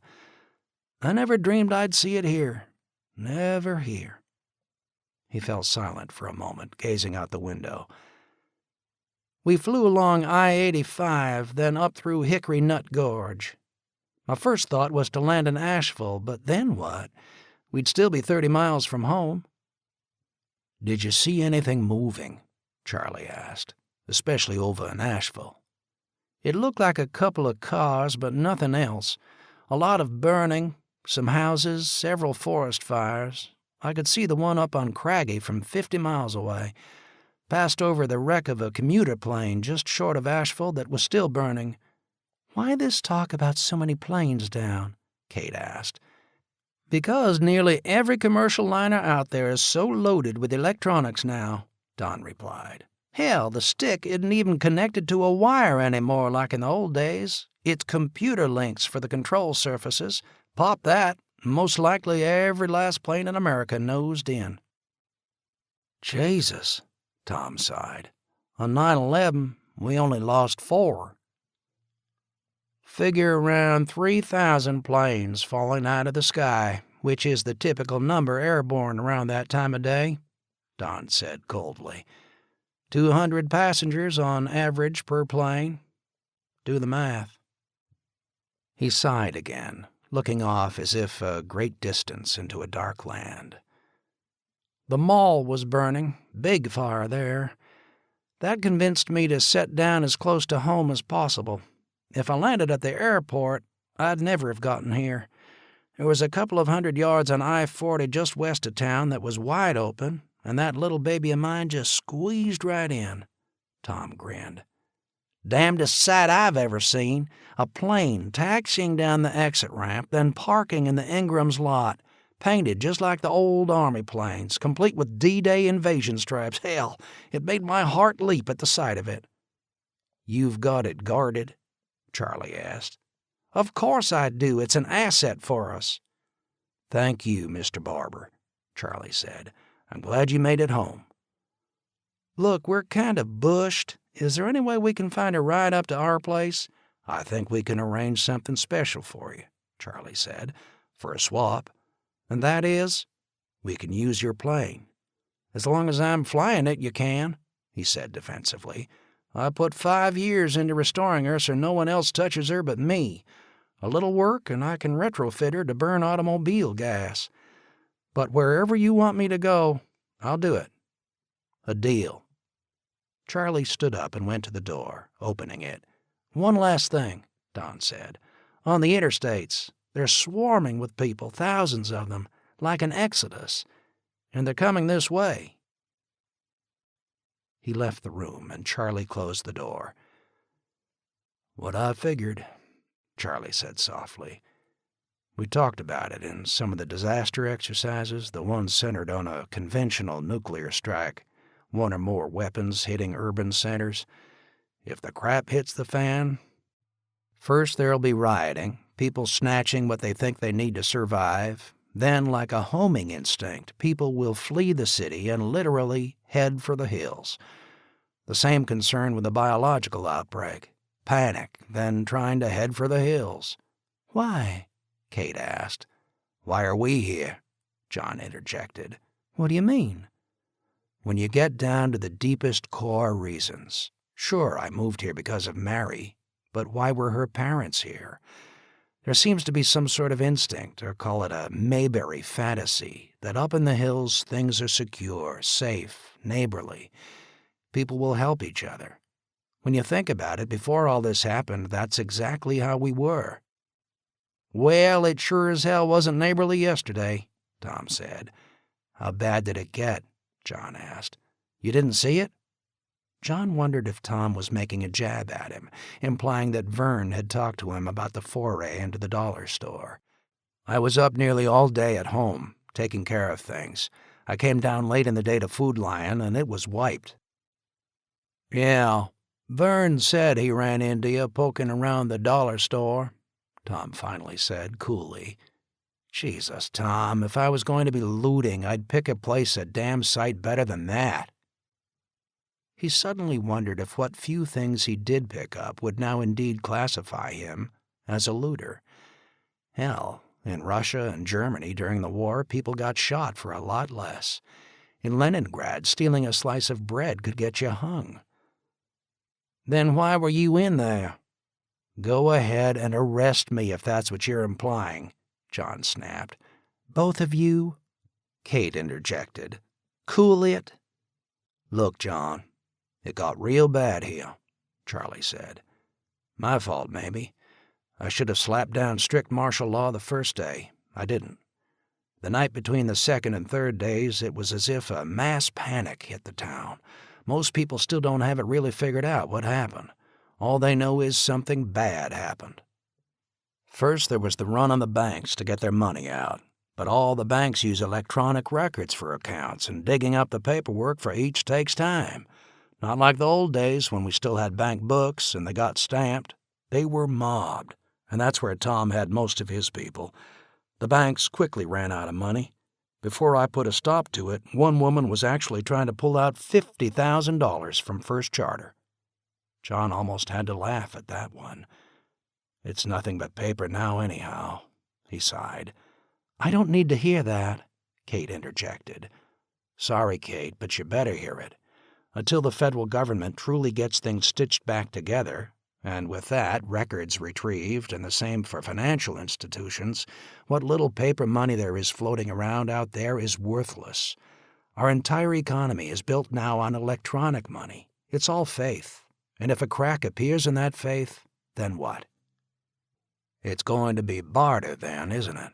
I never dreamed I'd see it here. Never here." He fell silent for a moment, gazing out the window. "We flew along I-85, then up through Hickory Nut Gorge. My first thought was to land in Asheville, but then what? We'd still be 30 miles from home." "Did you see anything moving?" Charlie asked, "especially over in Asheville." "It looked like a couple of cars, but nothing else. A lot of burning, some houses, several forest fires. I could see the one up on Craggy from 50 miles away. Passed over the wreck of a commuter plane just short of Asheville that was still burning." "Why this talk about so many planes down?" Kate asked. "Because nearly every commercial liner out there is so loaded with electronics now," Don replied. "Hell, the stick isn't even connected to a wire anymore like in the old days. It's computer links for the control surfaces. Pop that, most likely every last plane in America nosed in." "Jesus," Tom sighed. "On 9/11, we only lost 4. "Figure around 3,000 planes falling out of the sky, which is the typical number airborne around that time of day," Don said coldly. 200 passengers on average per plane. Do the math." He sighed again, looking off as if a great distance into a dark land. "The mall was burning, big fire there. That convinced me to set down as close to home as possible. If I landed at the airport, I'd never have gotten here. There was a couple of 100 yards on I-40 just west of town that was wide open, and that little baby of mine just squeezed right in." Tom grinned. "Damnedest sight I've ever seen. A plane taxiing down the exit ramp, then parking in the Ingram's lot, painted just like the old Army planes, complete with D-Day invasion stripes. Hell, it made my heart leap at the sight of it." "You've got it guarded?" Charlie asked. "Of course I do. It's an asset for us." "Thank you, Mr. Barber," Charlie said. "I'm glad you made it home." "Look, we're kind of bushed. Is there any way we can find a ride up to our place?" "I think we can arrange something special for you," Charlie said, "for a swap. And that is?" "We can use your plane." "As long as I'm flying it, you can," he said defensively. "I put 5 years into restoring her so no one else touches her but me. A little work, and I can retrofit her to burn automobile gas. But wherever you want me to go, I'll do it." "A deal." Charlie stood up and went to the door, opening it. "One last thing," Don said. "On the interstates, they're swarming with people, thousands of them, like an exodus. And they're coming this way." He left the room, and Charlie closed the door. "What I figured," Charlie said softly. "We talked about it in some of the disaster exercises, the ones centered on a conventional nuclear strike, one or more weapons hitting urban centers. If the crap hits the fan, first there'll be rioting, people snatching what they think they need to survive. Then, like a homing instinct, people will flee the city and literally head for the hills. The same concern with the biological outbreak. Panic, then trying to head for the hills." "Why?" Kate asked. "Why are we here?" John interjected. "What do you mean?" "When you get down to the deepest core reasons. Sure, I moved here because of Mary, but why were her parents here? There seems to be some sort of instinct, or call it a Mayberry fantasy, that up in the hills things are secure, safe, neighborly. People will help each other. When you think about it, before all this happened, that's exactly how we were." "Well, it sure as hell wasn't neighborly yesterday," Tom said. "How bad did it get?" John asked. "You didn't see it?" John wondered if Tom was making a jab at him, implying that Vern had talked to him about the foray into the dollar store. "I was up nearly all day at home, taking care of things. I came down late in the day to Food Lion, and it was wiped." "Yeah, Vern said he ran into you poking around the dollar store," Tom finally said coolly. "Jesus, Tom, if I was going to be looting, I'd pick a place a damn sight better than that." He suddenly wondered if what few things he did pick up would now indeed classify him as a looter. Hell, in Russia and Germany during the war, people got shot for a lot less. In Leningrad, stealing a slice of bread could get you hung. "Then why were you in there?" "Go ahead and arrest me if that's what you're implying," John snapped. "Both of you?" Kate interjected. "Cool it." "Look, John, it got real bad here," Charlie said. "My fault, maybe. I should have slapped down strict martial law the first day. I didn't. The night between the second and third days, it was as if a mass panic hit the town. Most people still don't have it really figured out what happened. All they know is something bad happened. First, there was the run on the banks to get their money out. But all the banks use electronic records for accounts, and digging up the paperwork for each takes time. Not like the old days when we still had bank books and they got stamped. They were mobbed, and that's where Tom had most of his people. The banks quickly ran out of money. Before I put a stop to it, one woman was actually trying to pull out $50,000 from First Charter. John almost had to laugh at that one. "It's nothing but paper now anyhow," he sighed. "I don't need to hear that," Kate interjected. "Sorry, Kate, but you better hear it. Until the federal government truly gets things stitched back together, and with that, records retrieved, and the same for financial institutions, what little paper money there is floating around out there is worthless. Our entire economy is built now on electronic money. It's all faith. And if a crack appears in that faith, then what?" "It's going to be barter then, isn't it?"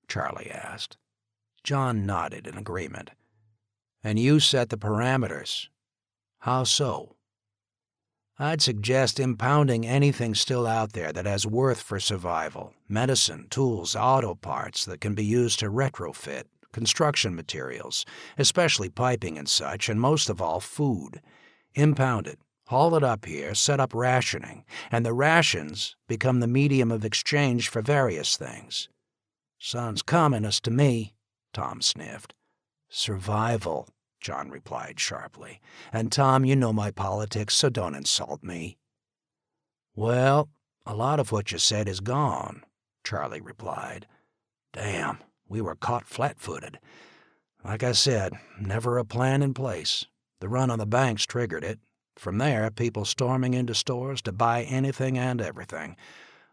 Charlie asked. John nodded in agreement. "And you set the parameters. How so?" "I'd suggest impounding anything still out there that has worth for survival. Medicine, tools, auto parts that can be used to retrofit, construction materials, especially piping and such, and most of all, food. Impound it. Haul it up here, set up rationing, and the rations become the medium of exchange for various things." "Sounds communist to me," Tom sniffed. "Survival," John replied sharply. "And Tom, you know my politics, so don't insult me." "Well, a lot of what you said is gone," Charlie replied. "Damn, we were caught flat-footed. Like I said, never a plan in place. The run on the banks triggered it. From there, people storming into stores to buy anything and everything.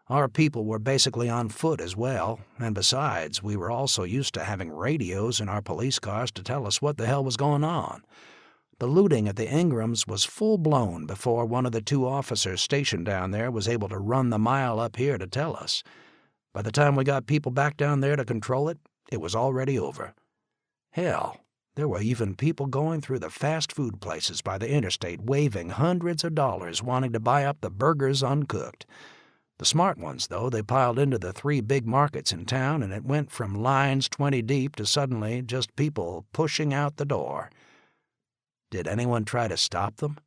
Our people were basically on foot as well, and besides, we were also used to having radios in our police cars to tell us what the hell was going on. The looting at the Ingrams was full-blown before one of the 2 officers stationed down there was able to run the mile up here to tell us. By the time we got people back down there to control it, it was already over. Hell, there were even people going through the fast food places by the interstate waving hundreds of dollars wanting to buy up the burgers uncooked. The smart ones, though, they piled into the 3 big markets in town, and it went from lines 20 deep to suddenly just people pushing out the door. Did anyone try to stop them?"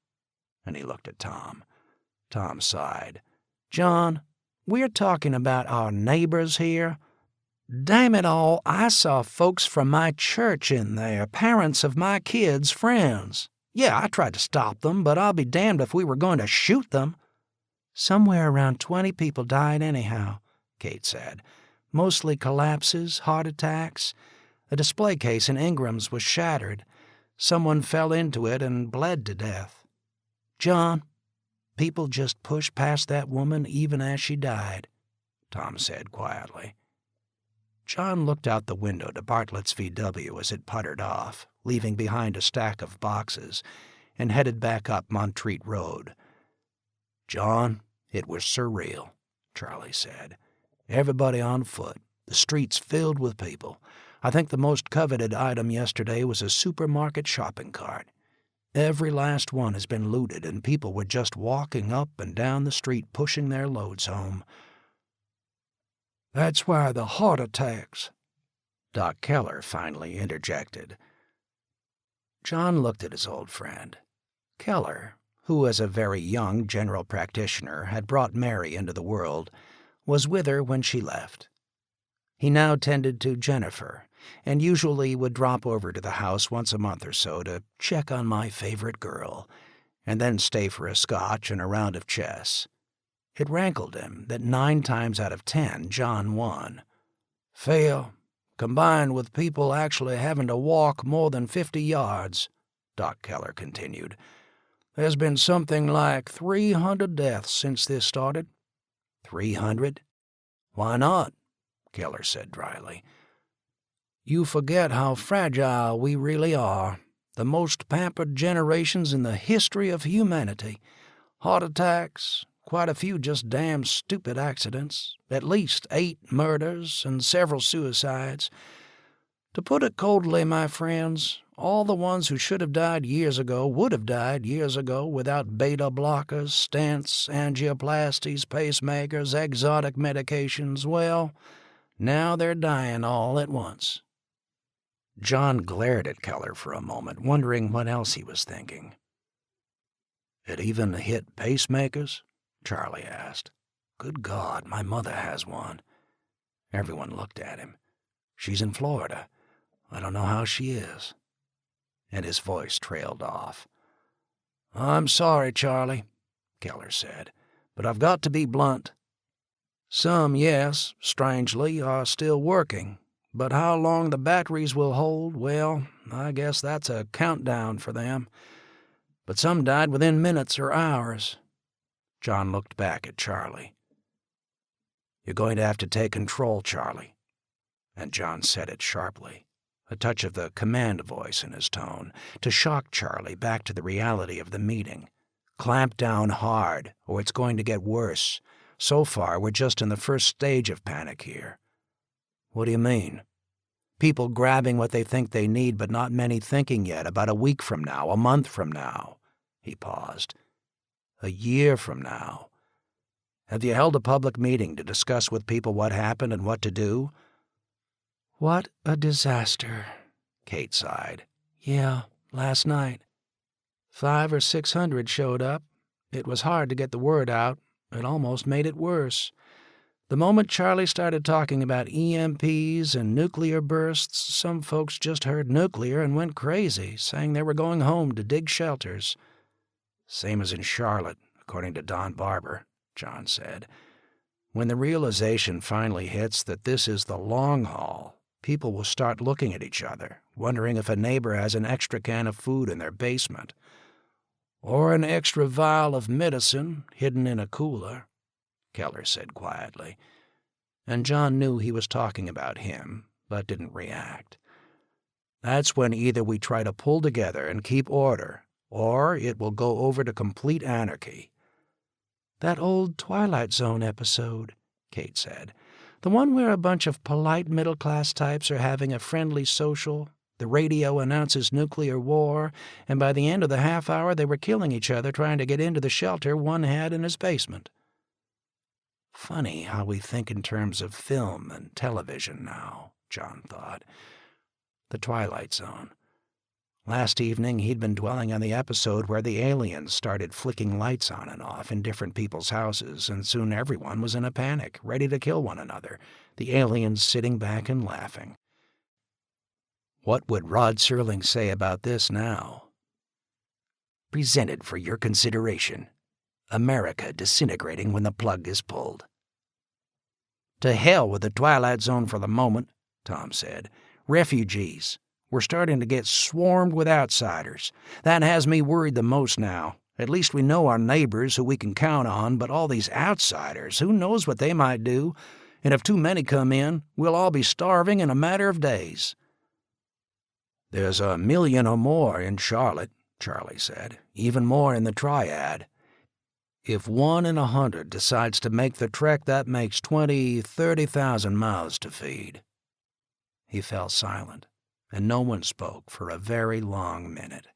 And he looked at Tom. Tom sighed. "John, we're talking about our neighbors here. Damn it all, I saw folks from my church in there, parents of my kids' friends. Yeah, I tried to stop them, but I'll be damned if we were going to shoot them." "Somewhere around 20 people died anyhow," Kate said. "Mostly collapses, heart attacks. A display case in Ingram's was shattered. Someone fell into it and bled to death. John, people just pushed past that woman even as she died," Tom said quietly. John looked out the window to Bartlett's VW as it puttered off, leaving behind a stack of boxes, and headed back up Montreat Road. "John, it was surreal," Charlie said. "Everybody on foot, the streets filled with people. I think the most coveted item yesterday was a supermarket shopping cart. Every last one has been looted, and people were just walking up and down the street pushing their loads home." "That's why the heart attacks," Doc Keller finally interjected. John looked at his old friend. Keller, who as a very young general practitioner had brought Mary into the world, was with her when she left. He now tended to Jennifer, and usually would drop over to the house once a month or so to check on my favorite girl. and then stay for a scotch and a round of chess. It rankled him that 9 times out of 10 John won. Fail, combined with people actually having to walk more than 50 yards, Doc Keller continued. There's been something like 300 deaths since this started. 300? Why not? Keller said dryly. You forget how fragile we really are. The most pampered generations in the history of humanity. Heart attacks, quite a few just damn stupid accidents, at least 8 murders and several suicides. To put it coldly, my friends, all the ones who should have died years ago would have died years ago without beta blockers, stents, angioplasties, pacemakers, exotic medications. Well, now they're dying all at once. John glared at Keller for a moment, wondering what else he was thinking. It even hit pacemakers? Charlie asked. Good God, my mother has one. Everyone looked at him. She's in Florida. I don't know how she is. And his voice trailed off. I'm sorry, Charlie, Keller said, but I've got to be blunt. Some, yes, strangely, are still working, but how long the batteries will hold, well, I guess that's a countdown for them. But some died within minutes or hours. John looked back at Charlie. You're going to have to take control, Charlie. And John said it sharply, a touch of the command voice in his tone, to shock Charlie back to the reality of the meeting. Clamp down hard, or it's going to get worse. So far, we're just in the first stage of panic here. What do you mean? People grabbing what they think they need, but not many thinking yet about a week from now, a month from now. He paused. A year from now. Have you held a public meeting to discuss with people what happened and what to do? What a disaster, Kate sighed. Yeah, last night. 500 or 600 showed up. It was hard to get the word out. It almost made it worse. The moment Charlie started talking about EMPs and nuclear bursts, some folks just heard nuclear and went crazy, saying they were going home to dig shelters. Same as in Charlotte, according to Don Barber, John said. When the realization finally hits that this is the long haul, people will start looking at each other, wondering if a neighbor has an extra can of food in their basement. Or an extra vial of medicine hidden in a cooler, Keller said quietly. And John knew he was talking about him, but didn't react. That's when either we try to pull together and keep order, or it will go over to complete anarchy. That old Twilight Zone episode, Kate said. The one where a bunch of polite middle-class types are having a friendly social, the radio announces nuclear war, and by the end of the half hour they were killing each other trying to get into the shelter one had in his basement. Funny how we think in terms of film and television now, John thought. The Twilight Zone. Last evening he'd been dwelling on the episode where the aliens started flicking lights on and off in different people's houses, and soon everyone was in a panic, ready to kill one another, the aliens sitting back and laughing. What would Rod Serling say about this now? Presented for your consideration. America disintegrating when the plug is pulled. To hell with the Twilight Zone for the moment, Tom said. Refugees. We're starting to get swarmed with outsiders. That has me worried the most now. At least we know our neighbors who we can count on, but all these outsiders, who knows what they might do? And if too many come in, we'll all be starving in a matter of days. There's 1 million or more in Charlotte, Charlie said, even more in the Triad. If 1 in 100 decides to make the trek, that makes 30,000 mouths to feed. He fell silent, and no one spoke for a very long minute.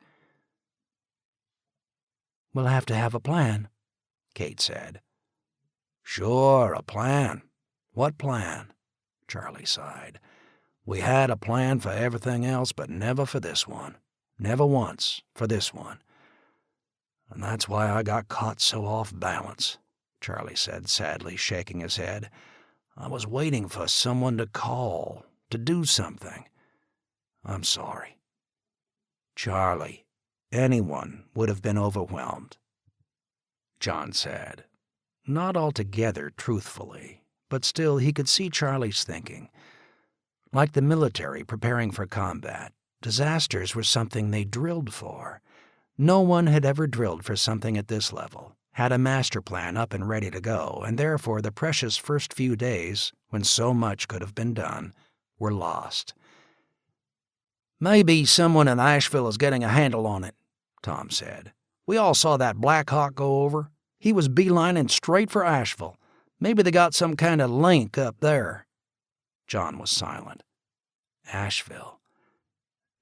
We'll have to have a plan, Kate said. Sure, a plan. What plan? Charlie sighed. We had a plan for everything else, but never for this one. Never once for this one. And that's why I got caught so off balance, Charlie said sadly, shaking his head. I was waiting for someone to call, to do something. I'm sorry. Charlie, anyone would have been overwhelmed. John said, not altogether truthfully, but still he could see Charlie's thinking. Like the military preparing for combat, disasters were something they drilled for. No one had ever drilled for something at this level, had a master plan up and ready to go, and therefore the precious first few days, when so much could have been done, were lost. "Maybe someone in Asheville is getting a handle on it," Tom said. "We all saw that Black Hawk go over. He was beelining straight for Asheville. Maybe they got some kind of link up there." John was silent. Asheville.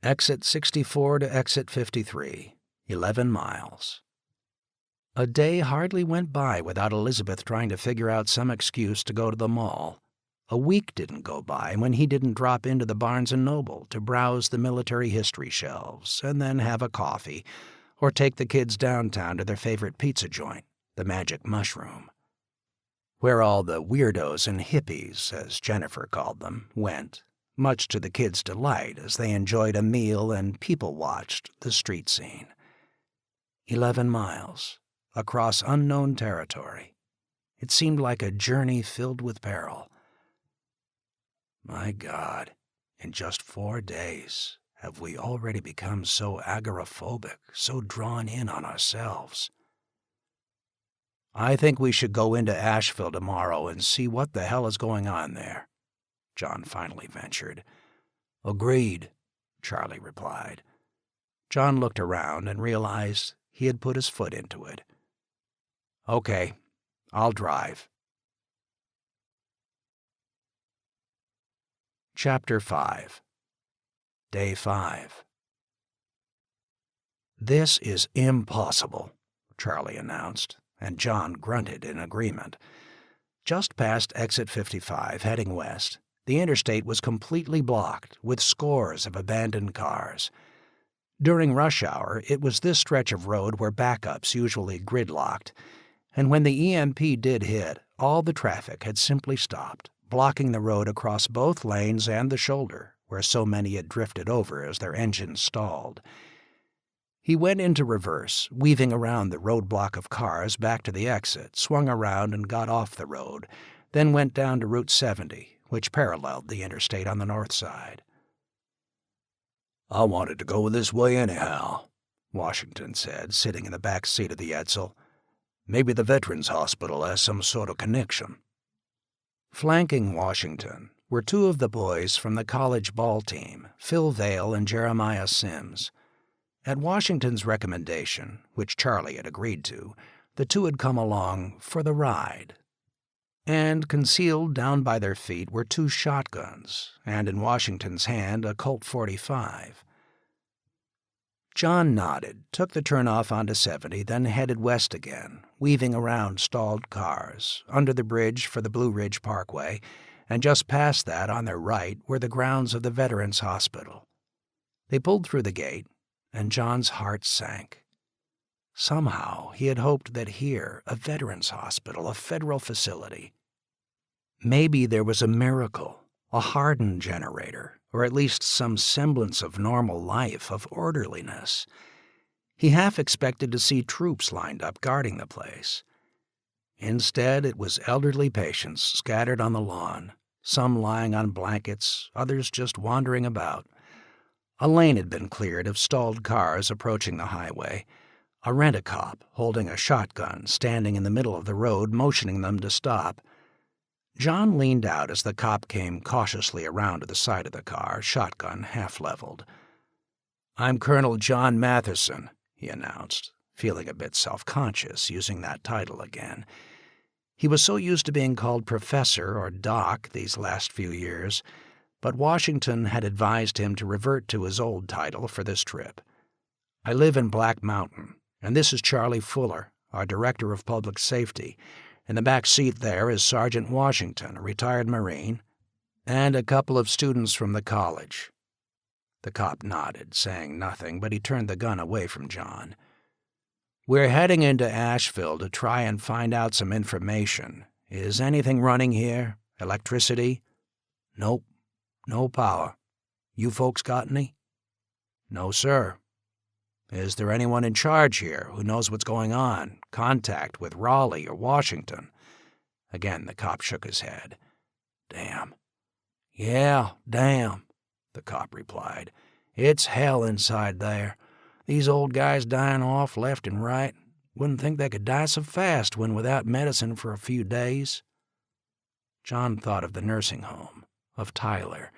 Exit 64 to exit 53, 11 miles. A day hardly went by without Elizabeth trying to figure out some excuse to go to the mall. A week didn't go by when he didn't drop into the Barnes & Noble to browse the military history shelves and then have a coffee, or take the kids downtown to their favorite pizza joint, the Magic Mushroom, where all the weirdos and hippies, as Jennifer called them, went, much to the kids' delight as they enjoyed a meal and people-watched the street scene. 11 miles, across unknown territory. It seemed like a journey filled with peril. My God, in just 4 days, have we already become so agoraphobic, so drawn in on ourselves? "I think we should go into Asheville tomorrow and see what the hell is going on there," John finally ventured. "Agreed," Charlie replied. John looked around and realized he had put his foot into it. "Okay, I'll drive." Chapter 5. Day 5. "This is impossible," Charlie announced, and John grunted in agreement. Just past exit 55, heading west, the interstate was completely blocked with scores of abandoned cars. During rush hour, it was this stretch of road where backups usually gridlocked, and when the EMP did hit, all the traffic had simply stopped, blocking the road across both lanes and the shoulder, where so many had drifted over as their engines stalled. He went into reverse, weaving around the roadblock of cars back to the exit, swung around and got off the road, then went down to Route 70, which paralleled the interstate on the north side. "I wanted to go this way anyhow," Washington said, sitting in the back seat of the Edsel. "Maybe the Veterans Hospital has some sort of connection." Flanking Washington were two of the boys from the college ball team, Phil Vail and Jeremiah Sims. At Washington's recommendation, which Charlie had agreed to, the two had come along for the ride. And concealed down by their feet were 2 shotguns, and in Washington's hand a Colt .45. John nodded, took the turnoff onto 70, then headed west again, weaving around stalled cars, under the bridge for the Blue Ridge Parkway, and just past that on their right were the grounds of the Veterans Hospital. They pulled through the gate, and John's heart sank. Somehow he had hoped that here, a Veterans Hospital, a federal facility, maybe there was a miracle, a hardened generator, or at least some semblance of normal life, of orderliness. He half expected to see troops lined up guarding the place. Instead, it was elderly patients scattered on the lawn, some lying on blankets, others just wandering about. A lane had been cleared of stalled cars approaching the highway, a rent-a-cop holding a shotgun standing in the middle of the road motioning them to stop. John leaned out as the cop came cautiously around to the side of the car, shotgun half-leveled. "I'm Colonel John Matheson," he announced, feeling a bit self-conscious using that title again. He was so used to being called Professor or Doc these last few years, but Washington had advised him to revert to his old title for this trip. "I live in Black Mountain, and this is Charlie Fuller, our Director of Public Safety. In the back seat there is Sergeant Washington, a retired Marine, and a couple of students from the college." The cop nodded, saying nothing, but he turned the gun away from John. "We're heading into Asheville to try and find out some information. Is anything running here? Electricity?" "Nope. No power. You folks got any?" "No, sir." Is there anyone in charge here who knows what's going on? Contact with Raleigh or Washington?" Again, the cop shook his head. "Damn." "Yeah, damn," the cop replied. "It's hell inside there. These old guys dying off left and right. Wouldn't think they could die so fast when without medicine for a few days." John thought of the nursing home, of Tyler.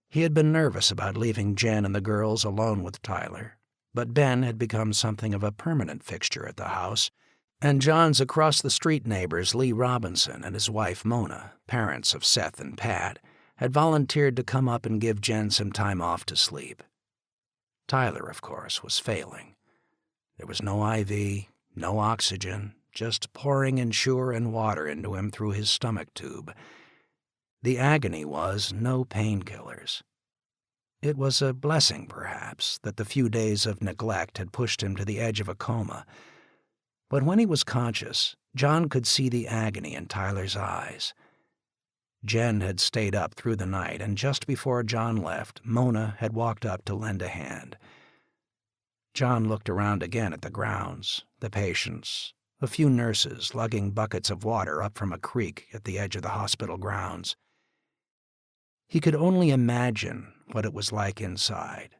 He had been nervous about leaving Jen and the girls alone with Tyler, but Ben had become something of a permanent fixture at the house, and John's across-the-street neighbors Lee Robinson and his wife Mona, parents of Seth and Pat, had volunteered to come up and give Jen some time off to sleep. Tyler, of course, was failing. There was no IV, no oxygen, just pouring Ensure and water into him through his stomach tube. The agony was no painkillers. It was a blessing, perhaps, that the few days of neglect had pushed him to the edge of a coma. But when he was conscious, John could see the agony in Tyler's eyes. Jen had stayed up through the night, and just before John left, Mona had walked up to lend a hand. John looked around again at the grounds, the patients, a few nurses lugging buckets of water up from a creek at the edge of the hospital grounds. He could only imagine what it was like inside.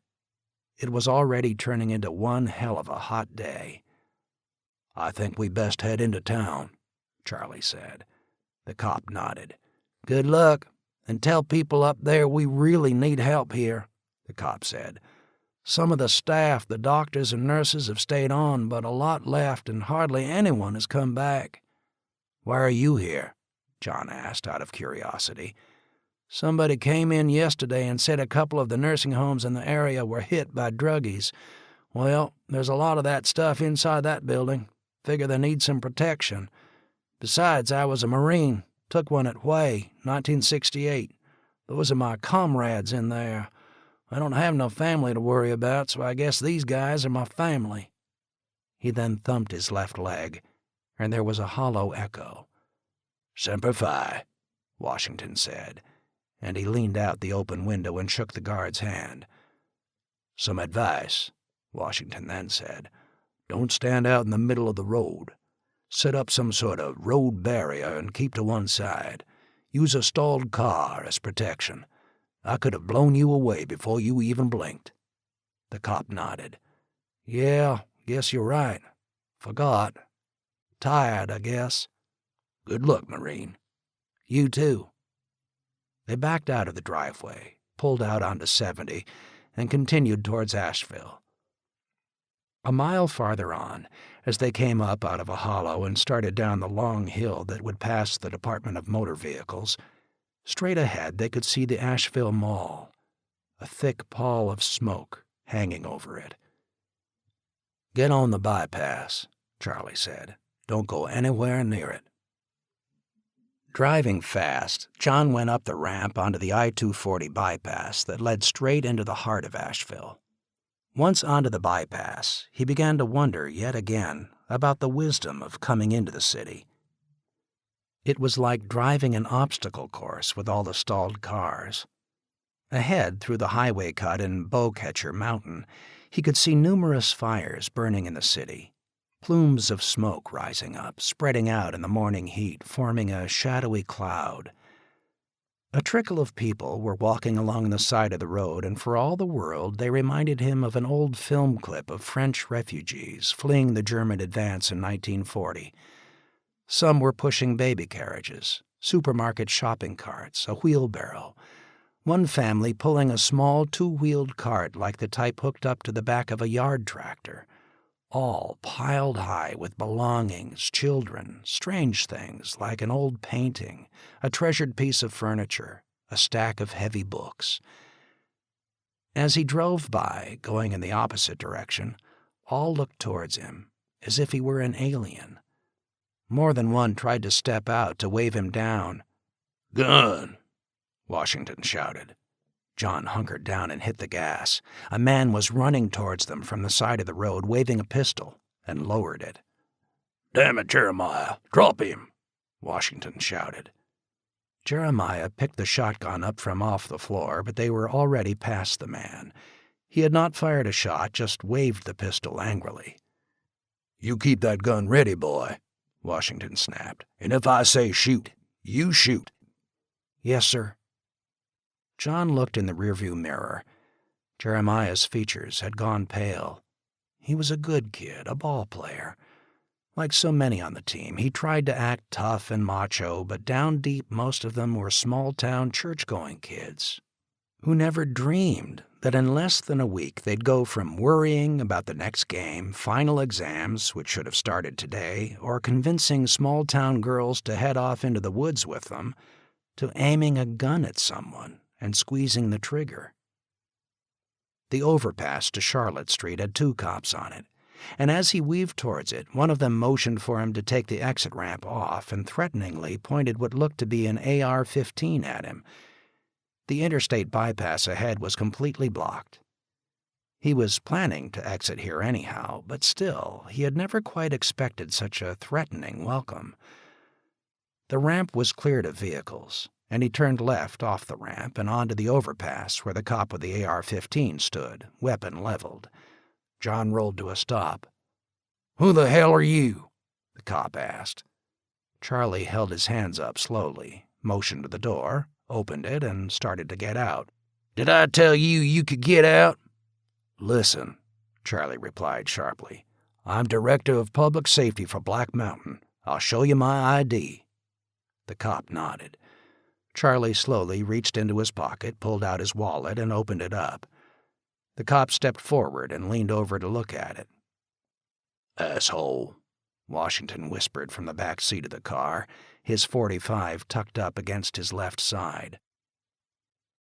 It was already turning into one hell of a hot day. "I think we best head into town," Charlie said. The cop nodded. "Good luck, and tell people up there we really need help here," the cop said. "Some of the staff, the doctors and nurses, have stayed on, but a lot left and hardly anyone has come back." "Why are you here?" John asked out of curiosity. "Somebody came in yesterday and said a couple of the nursing homes in the area were hit by druggies. Well, there's a lot of that stuff inside that building. Figure they need some protection. Besides, I was a Marine. Took one at Way, 1968. Those are my comrades in there. I don't have no family to worry about, so I guess these guys are my family." He then thumped his left leg, and there was a hollow echo. "Semper Fi," Washington said, and he leaned out the open window and shook the guard's hand. "Some advice," Washington then said. "Don't stand out in the middle of the road. Set up some sort of road barrier and keep to one side. Use a stalled car as protection. I could have blown you away before you even blinked." The cop nodded. "Yeah, guess you're right. Forgot. Tired, I guess." "Good luck, Marine." "You too." They backed out of the driveway, pulled out onto 70, and continued towards Asheville. A mile farther on, as they came up out of a hollow and started down the long hill that would pass the Department of Motor Vehicles, straight ahead they could see the Asheville Mall, a thick pall of smoke hanging over it. "Get on the bypass," Charlie said. "Don't go anywhere near it." Driving fast, John went up the ramp onto the I-240 bypass that led straight into the heart of Asheville. Once onto the bypass, he began to wonder yet again about the wisdom of coming into the city. It was like driving an obstacle course with all the stalled cars. Ahead, through the highway cut in Bowcatcher Mountain, he could see numerous fires burning in the city, plumes of smoke rising up, spreading out in the morning heat, forming a shadowy cloud. A trickle of people were walking along the side of the road, and for all the world they reminded him of an old film clip of French refugees fleeing the German advance in 1940. Some were pushing baby carriages, supermarket shopping carts, a wheelbarrow. One family pulling a small two-wheeled cart like the type hooked up to the back of a yard tractor. All piled high with belongings, children, strange things like an old painting, a treasured piece of furniture, a stack of heavy books. As he drove by, going in the opposite direction, all looked towards him, as if he were an alien. More than one tried to step out to wave him down. "Gun!" Washington shouted. John hunkered down and hit the gas. A man was running towards them from the side of the road, waving a pistol, and lowered it. "Damn it, Jeremiah, drop him!" Washington shouted. Jeremiah picked the shotgun up from off the floor, but they were already past the man. He had not fired a shot, just waved the pistol angrily. "You keep that gun ready, boy," Washington snapped. "And if I say shoot, you shoot." "Yes, sir." John looked in the rearview mirror. Jeremiah's features had gone pale. He was a good kid, a ball player. Like so many on the team, he tried to act tough and macho, but down deep most of them were small-town church-going kids who never dreamed that in less than a week they'd go from worrying about the next game, final exams, which should have started today, or convincing small-town girls to head off into the woods with them, to aiming a gun at someone and squeezing the trigger. The overpass to Charlotte Street had 2 cops on it, and as he weaved towards it, one of them motioned for him to take the exit ramp off and threateningly pointed what looked to be an AR-15 at him. The interstate bypass ahead was completely blocked. He was planning to exit here anyhow, but still, he had never quite expected such a threatening welcome. The ramp was cleared of vehicles, and he turned left off the ramp and onto the overpass where the cop with the AR-15 stood, weapon leveled. John rolled to a stop. "Who the hell are you?" the cop asked. Charlie held his hands up slowly, motioned to the door, opened it, and started to get out. "Did I tell you you could get out?" "Listen," Charlie replied sharply. "I'm Director of Public Safety for Black Mountain. I'll show you my ID." The cop nodded. Charlie slowly reached into his pocket, pulled out his wallet, and opened it up. The cop stepped forward and leaned over to look at it. "Asshole," Washington whispered from the back seat of the car, his .45 tucked up against his left side.